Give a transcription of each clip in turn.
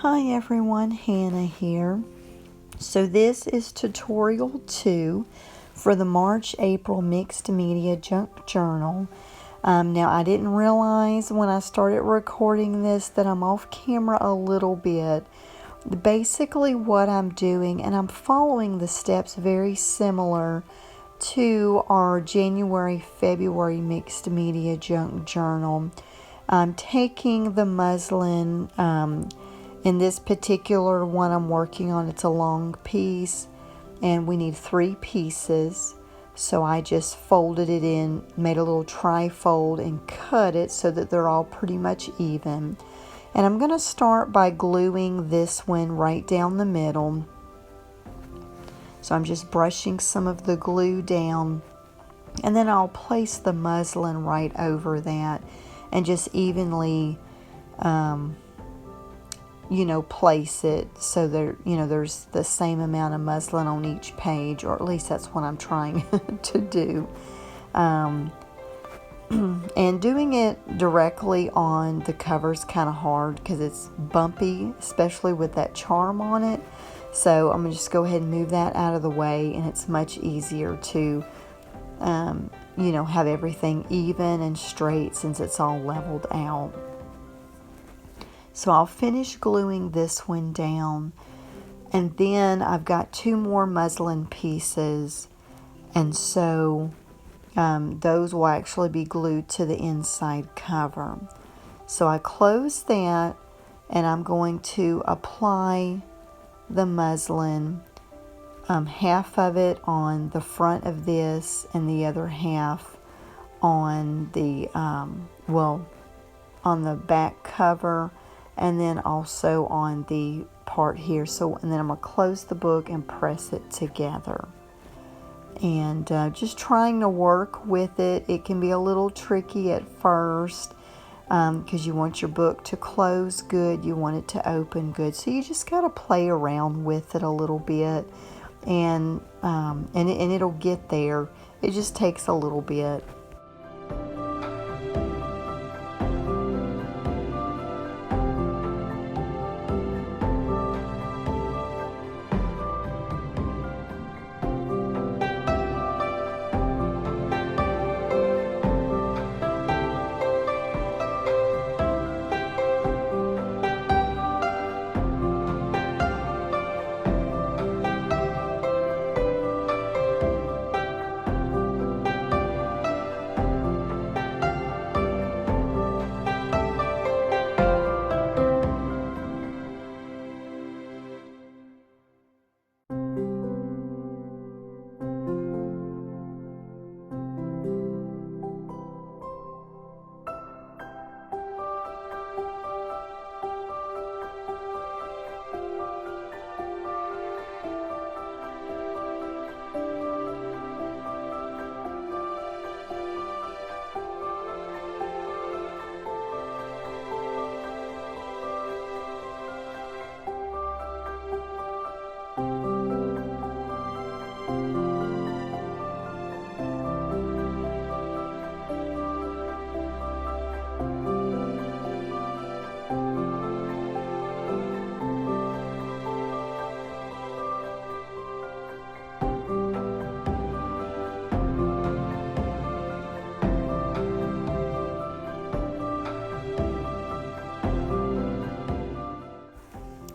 Hi everyone, Hannah here. So this is tutorial 2 for the March-April Mixed Media Junk Journal. Now I didn't realize when I started recording this that I'm off camera a little bit. Basically what I'm doing, and I'm following the steps very similar to our January-February Mixed Media Junk Journal. I'm taking the muslin, in this particular one I'm working on, it's a long piece and we need 3 pieces. So I just folded it in, made a little tri-fold and cut it so that they're all pretty much even. And I'm going to start by gluing this one right down the middle. So I'm just brushing some of the glue down, and then I'll place the muslin right over that and just evenly place it so there, there's the same amount of muslin on each page, or at least that's what I'm trying to do. And doing it directly on the cover is kind of hard because it's bumpy, especially with that charm on it. So I'm going to just go ahead and move that out of the way, and it's much easier to, have everything even and straight since it's all leveled out. So I'll finish gluing this one down, and then I've got 2 more muslin pieces, and so those will actually be glued to the inside cover. So I close that, and I'm going to apply the muslin, half of it on the front of this and the other half on the on the back cover, and then also on the part here. So, and then I'm going to close the book and press it together. And just trying to work with it. It can be a little tricky at first because you want your book to close good. You want it to open good. So you just got to play around with it a little bit. And it'll get there. It just takes a little bit.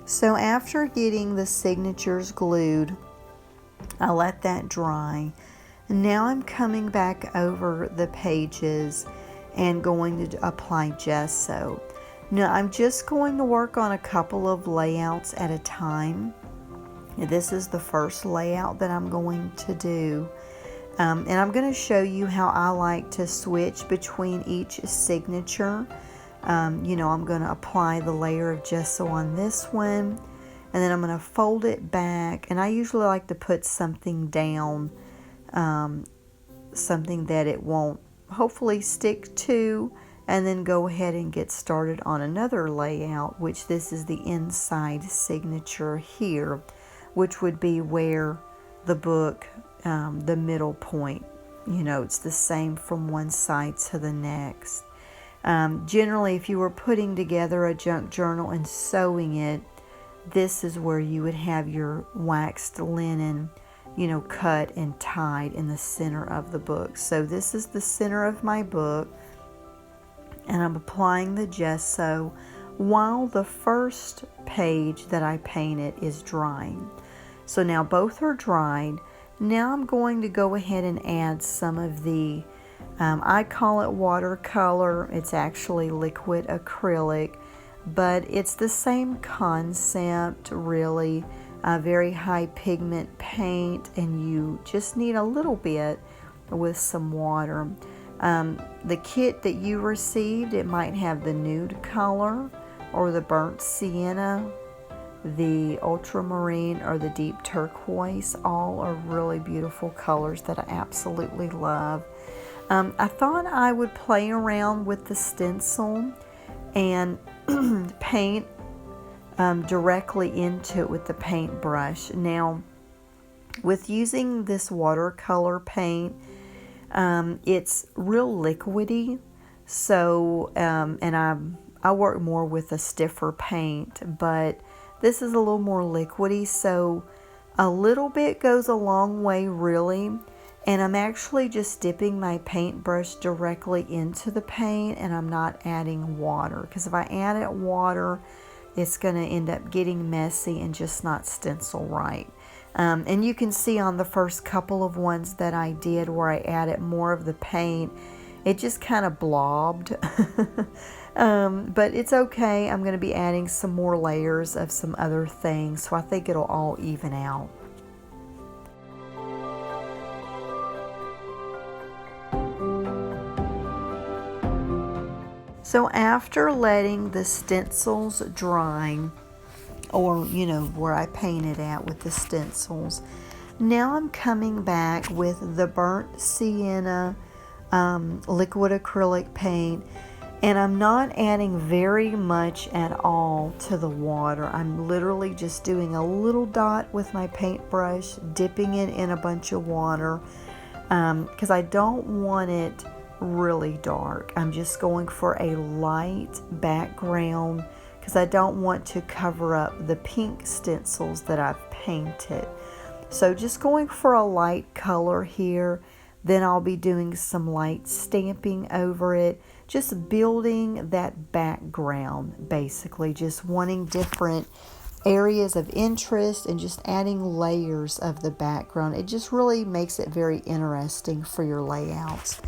So after getting the signatures glued, I let that dry. And now I'm coming back over the pages and going to apply gesso. Now I'm just going to work on a couple of layouts at a time. This is the first layout that I'm going to do. And I'm going to show you how I like to switch between each signature. I'm going to apply the layer of gesso on this one, and then I'm going to fold it back, and I usually like to put something down, something that it won't hopefully stick to, and then go ahead and get started on another layout, which this is the inside signature here, which would be where the book, the middle point, it's the same from one side to the next. Generally, if you were putting together a junk journal and sewing it, this is where you would have your waxed linen, you know, cut and tied in the center of the book. So this is the center of my book, and I'm applying the gesso while the first page that I painted is drying. So now both are dried. Now I'm going to go ahead and add some of the, I call it watercolor. It's actually liquid acrylic, but it's the same concept really. Very high pigment paint, and you just need a little bit with some water. The kit that you received, it might have the nude color or the burnt sienna, the ultramarine, or the deep turquoise. All are really beautiful colors that I absolutely love. I thought I would play around with the stencil and paint directly into it with the paintbrush. Now, with using this watercolor paint, it's real liquidy, so and I work more with a stiffer paint, but this is a little more liquidy, so a little bit goes a long way really. And I'm actually just dipping my paintbrush directly into the paint, and I'm not adding water, because if I added water, it's going to end up getting messy and just not stencil right. And you can see on the first couple of ones that I did where I added more of the paint, it just kind of blobbed. But it's okay. I'm going to be adding some more layers of some other things, so I think it'll all even out. So after letting the stencils dry, or you know where I painted at with the stencils, now I'm coming back with the burnt sienna liquid acrylic paint, and I'm not adding very much at all to the water. I'm literally just doing a little dot with my paintbrush, dipping it in a bunch of water, because I don't want it really dark. I'm just going for a light background because I don't want to cover up the pink stencils that I've painted. So just going for a light color here. Then I'll be doing some light stamping over it, just building that background, basically just wanting different areas of interest and just adding layers of the background. It just really makes it very interesting for your layouts.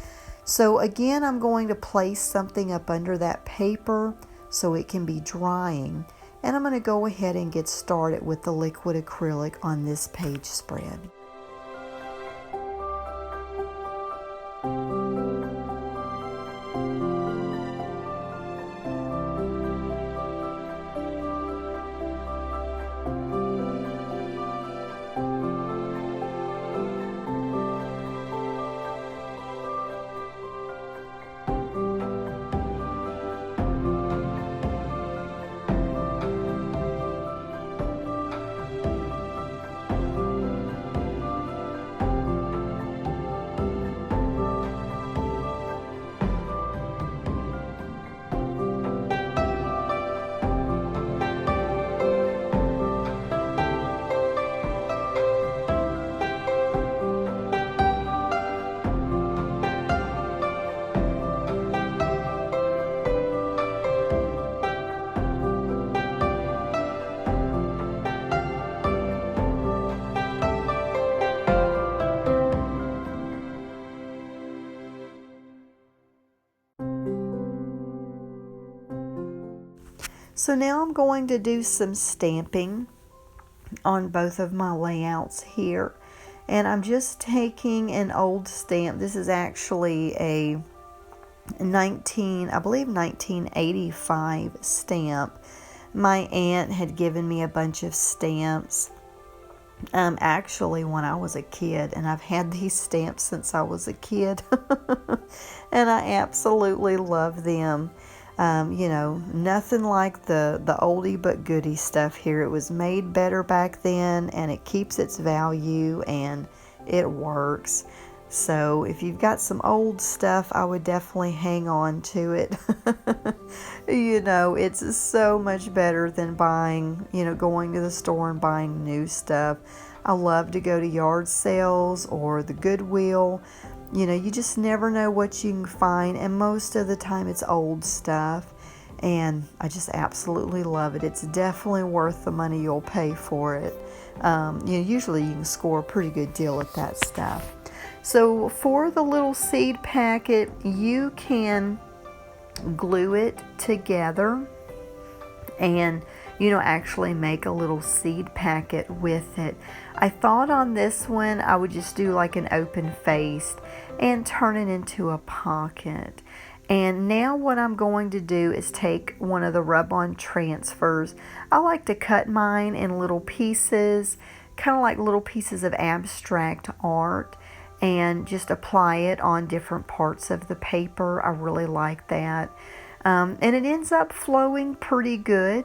So again, I'm going to place something up under that paper so it can be drying. And I'm going to go ahead and get started with the liquid acrylic on this page spread. So now I'm going to do some stamping on both of my layouts here. And I'm just taking an old stamp. This is actually a 1985 stamp. My aunt had given me a bunch of stamps actually when I was a kid, and I've had these stamps since I was a kid. And I absolutely love them. You know, nothing like the oldie but goodie stuff here. It was made better back then, and it keeps its value, and it works. So if you've got some old stuff, I would definitely hang on to it. You know, it's so much better than buying, going to the store and buying new stuff. I love to go to yard sales or the Goodwill. You just never know what you can find, and most of the time it's old stuff. And I just absolutely love it. It's definitely worth the money you'll pay for it. Usually you can score a pretty good deal at that stuff. So for the little seed packet, you can glue it together and actually make a little seed packet with it. I thought on this one I would just do like an open face and turn it into a pocket. And now what I'm going to do is take one of the rub-on transfers. I like to cut mine in little pieces, kind of like little pieces of abstract art, and just apply it on different parts of the paper. I really like that. And it ends up flowing pretty good.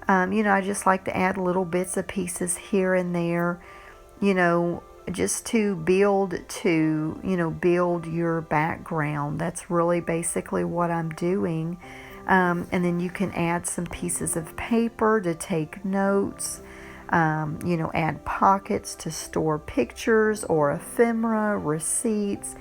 I just like to add little bits of pieces here and there, just to build your background. That's really basically what I'm doing. And then you can add some pieces of paper to take notes, add pockets to store pictures or ephemera, receipts.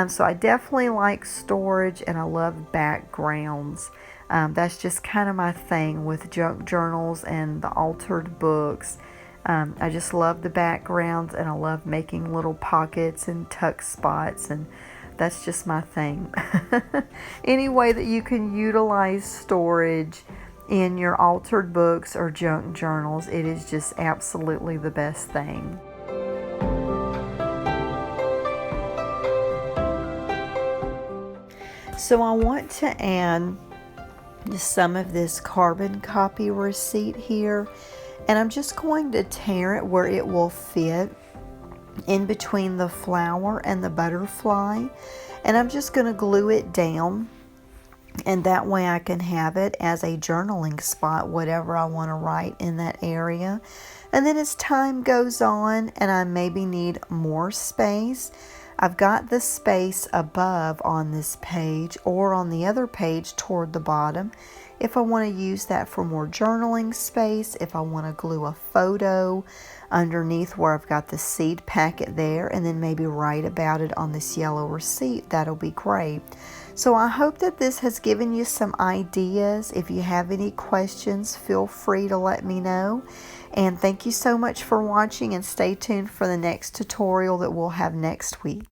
So I definitely like storage, and I love backgrounds. That's just kind of my thing with junk journals and the altered books. I just love the backgrounds, and I love making little pockets and tuck spots, and that's just my thing. Any way that you can utilize storage in your altered books or junk journals, it is just absolutely the best thing. So I want to add some of this carbon copy receipt here, and I'm just going to tear it where it will fit in between the flower and the butterfly, and I'm just going to glue it down, and that way I can have it as a journaling spot, whatever I want to write in that area. And then as time goes on and I maybe need more space, I've got the space above on this page or on the other page toward the bottom. If I want to use that for more journaling space, if I want to glue a photo underneath where I've got the seed packet there and then maybe write about it on this yellow receipt, that'll be great. So I hope that this has given you some ideas. If you have any questions, feel free to let me know. And thank you so much for watching, and stay tuned for the next tutorial that we'll have next week.